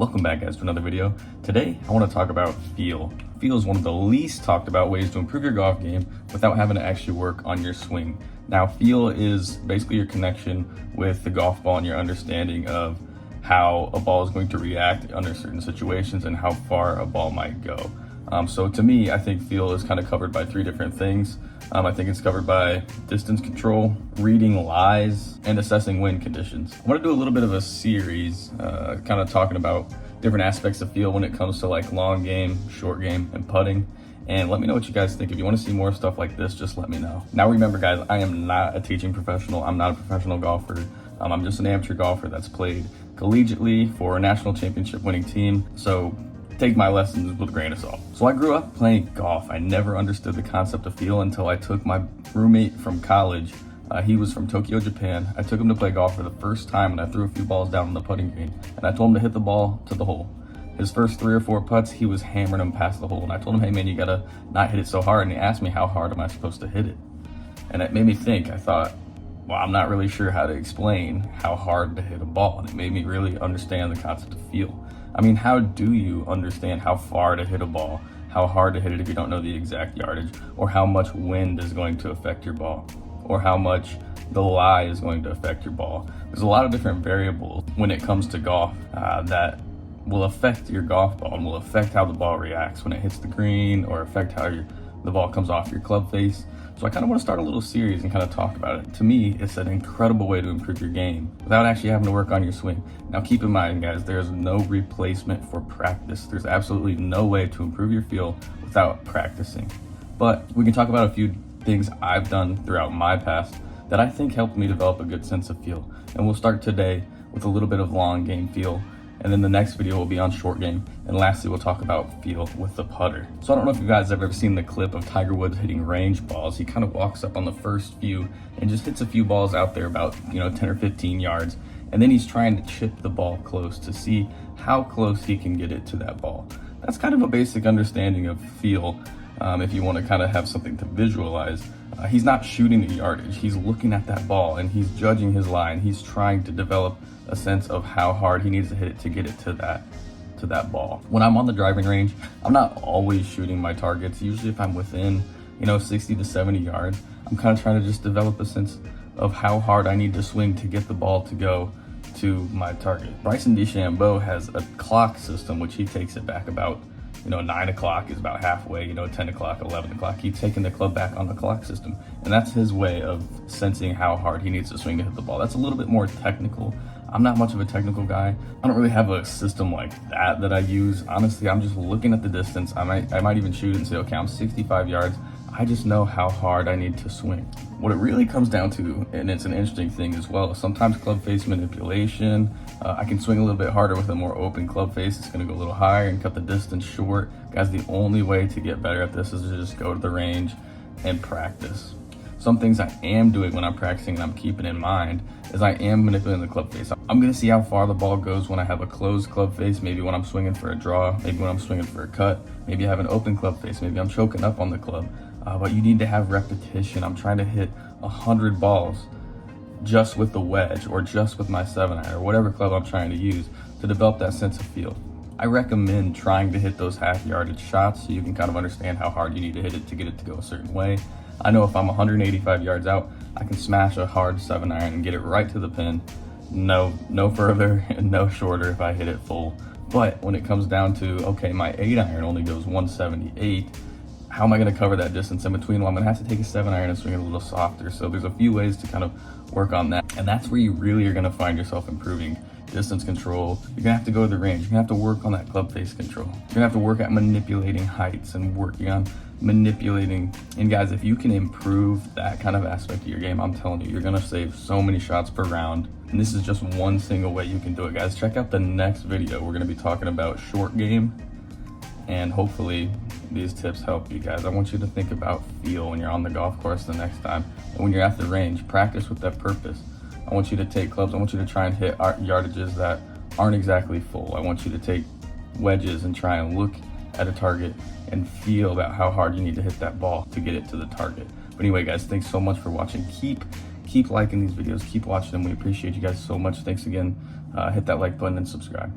Welcome back, guys, to another video. Today, I want to talk about feel. Feel is one of the least talked about ways to improve your golf game without having to actually work on your swing. Now, feel is basically your connection with the golf ball and your understanding of how a ball is going to react under certain situations and how far a ball might go. So to me, I think feel is kind of covered by three different things. I think it's covered by distance control, reading lies, and assessing wind conditions. I want to do a little bit of a series, kind of talking about different aspects of feel when it comes to like long game, short game, and putting. And let me know what you guys think. If you want to see more stuff like this, just let me know. Now remember, guys, I am not a teaching professional. I'm not a professional golfer. I'm just an amateur golfer that's played collegiately for a national championship winning team. So take my lessons with a grain of salt. So I grew up playing golf. I never understood the concept of feel until I took my roommate from college. He was from Tokyo, Japan. I took him to play golf for the first time and I threw a few balls down on the putting green. And I told him to hit the ball to the hole. His first 3 or 4 putts, he was hammering them past the hole. And I told him, hey man, you gotta not hit it so hard. And he asked me, how hard am I supposed to hit it? And it made me think. I thought, well, I'm not really sure how to explain how hard to hit a ball. And it made me really understand the concept of feel. I mean, how do you understand how far to hit a ball, how hard to hit it if you don't know the exact yardage, or how much wind is going to affect your ball, or how much the lie is going to affect your ball? There's a lot of different variables when it comes to golf that will affect your golf ball and will affect how the ball reacts when it hits the green, or affect how the ball comes off your club face. So I kind of want to start a little series and kind of talk about it. To me, it's an incredible way to improve your game without actually having to work on your swing. Now keep in mind, guys, there's no replacement for practice. There's absolutely no way to improve your feel without practicing. But we can talk about a few things I've done throughout my past that I think helped me develop a good sense of feel. And we'll start today with a little bit of long game feel. And then the next video will be on short game. And lastly, we'll talk about feel with the putter. So I don't know if you guys have ever seen the clip of Tiger Woods hitting range balls. He kind of walks up on the first few and just hits a few balls out there about 10 or 15 yards. And then he's trying to chip the ball close to see how close he can get it to that ball. That's kind of a basic understanding of feel. If you want to kind of have something to visualize, he's not shooting the yardage. He's looking at that ball and he's judging his line. He's trying to develop a sense of how hard he needs to hit it to get it to that ball. When I'm on the driving range, I'm not always shooting my targets. Usually if I'm within 60 to 70 yards, I'm kind of trying to just develop a sense of how hard I need to swing to get the ball to go to my target. Bryson DeChambeau has a clock system which he takes it back about 9 o'clock is about halfway, 10 o'clock, 11 o'clock. He's taking the club back on the clock system. And that's his way of sensing how hard he needs to swing to hit the ball. That's a little bit more technical. I'm not much of a technical guy. I don't really have a system like that I use. Honestly, I'm just looking at the distance. I might even shoot and say, okay, I'm 65 yards. I just know how hard I need to swing. What it really comes down to, and it's an interesting thing as well, sometimes club face manipulation. I can swing a little bit harder with a more open club face. It's gonna go a little higher and cut the distance short. Guys, the only way to get better at this is to just go to the range and practice. Some things I am doing when I'm practicing and I'm keeping in mind is I am manipulating the club face. I'm gonna see how far the ball goes when I have a closed club face, maybe when I'm swinging for a draw, maybe when I'm swinging for a cut, maybe I have an open club face, maybe I'm choking up on the club. But you need to have repetition. I'm trying to hit 100 balls just with the wedge or just with my 7-iron or whatever club I'm trying to use to develop that sense of feel. I recommend trying to hit those half yardage shots so you can kind of understand how hard you need to hit it to get it to go a certain way. I know if I'm 185 yards out, I can smash a hard 7-iron and get it right to the pin. No further and no shorter if I hit it full. But when it comes down to, okay, my 8-iron only goes 178, how am I going to cover that distance in between? Well, I'm going to have to take a 7-iron and swing it a little softer. So there's a few ways to kind of work on that. And that's where you really are going to find yourself improving distance control. You're going to have to go to the range. You're going to have to work on that club face control. You're going to have to work at manipulating heights and working on manipulating. And guys, if you can improve that kind of aspect of your game, I'm telling you, you're going to save so many shots per round. And this is just one single way you can do it, guys. Check out the next video. We're going to be talking about short game. And hopefully these tips help you guys. I want you to think about feel when you're on the golf course the next time. And when you're at the range, practice with that purpose. I want you to take clubs. I want you to try and hit yardages that aren't exactly full. I want you to take wedges and try and look at a target and feel about how hard you need to hit that ball to get it to the target. But anyway, guys, thanks so much for watching. Keep liking these videos. Keep watching them. We appreciate you guys so much. Thanks again. Hit that like button and subscribe.